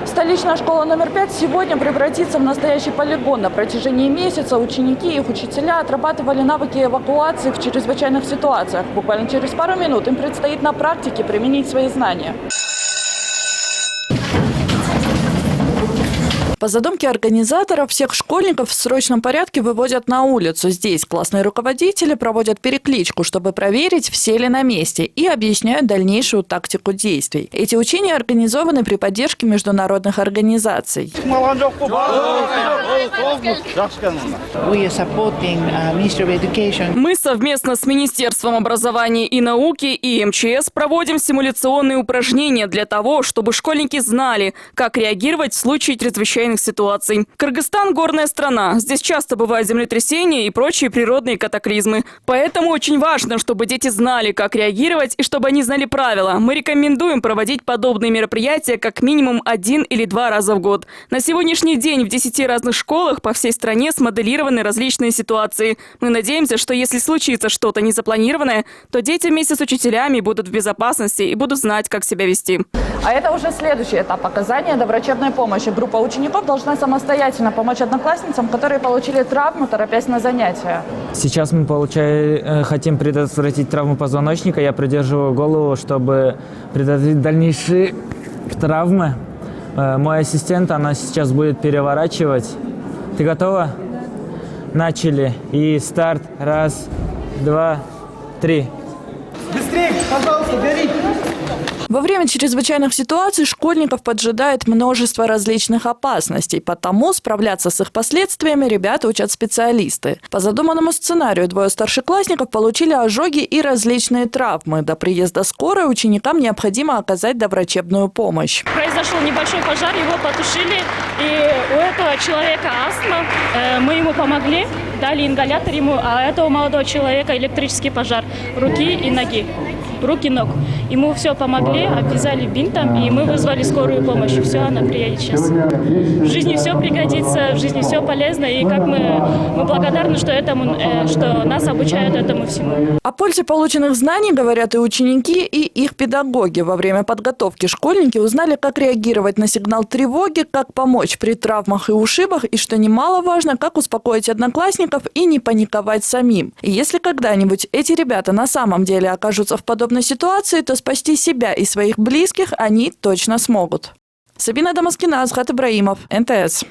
Столичная школа номер 5 сегодня превратится в настоящий полигон. На протяжении месяца ученики и их учителя отрабатывали навыки эвакуации в чрезвычайных ситуациях. Буквально через пару минут им предстоит на практике применить свои знания. По задумке организаторов, всех школьников в срочном порядке выводят на улицу. Здесь классные руководители проводят перекличку, чтобы проверить, все ли на месте, и объясняют дальнейшую тактику действий. Эти учения организованы при поддержке международных организаций. Мы совместно с Министерством образования и науки и МЧС проводим симуляционные упражнения для того, чтобы школьники знали, как реагировать в случае чрезвычайных ситуаций. Кыргызстан – горная страна. Здесь часто бывают землетрясения и прочие природные катаклизмы. Поэтому очень важно, чтобы дети знали, как реагировать, и чтобы они знали правила. Мы рекомендуем проводить подобные мероприятия как минимум 1 или 2 раза в год. На сегодняшний день в 10 разных школах по всей стране смоделированы различные ситуации. Мы надеемся, что если случится что-то незапланированное, то дети вместе с учителями будут в безопасности и будут знать, как себя вести. А это уже следующий этап оказания доврачебной помощи. Группа учеников должна самостоятельно помочь одноклассницам, которые получили травму, торопясь на занятия. Сейчас мы хотим предотвратить травму позвоночника. Я придерживаю голову, чтобы предотвратить дальнейшие травмы. Мой ассистент, она сейчас будет переворачивать. Ты готова? Начали. И старт. 1, 2, 3. Быстрее, пожалуйста, бери! Во время чрезвычайных ситуаций школьников поджидает множество различных опасностей, потому справляться с их последствиями ребята учат специалисты. По задуманному сценарию 2 старшеклассников получили ожоги и различные травмы. До приезда скорой ученикам необходимо оказать доврачебную помощь. Произошел небольшой пожар, его потушили, и у этого человека астма. Мы ему помогли, дали ингалятор ему, а этого молодого человека электрический пожар руки и ноги. Руки, ног. Ему все помогли, обвязали бинтом, и мы вызвали скорую помощь. Все, она приедет сейчас. В жизни все пригодится, в жизни все полезно, и как мы благодарны, что нас обучают этому всему. О пользе полученных знаний говорят и ученики, и их педагоги. Во время подготовки школьники узнали, как реагировать на сигнал тревоги, как помочь при травмах и ушибах, и, что немаловажно, как успокоить одноклассников и не паниковать самим. И если когда-нибудь эти ребята на самом деле окажутся в подобной ситуации, то спасти себя и своих близких они точно смогут. Сабина Дамаскина, Азхат Ибраимов, НТС.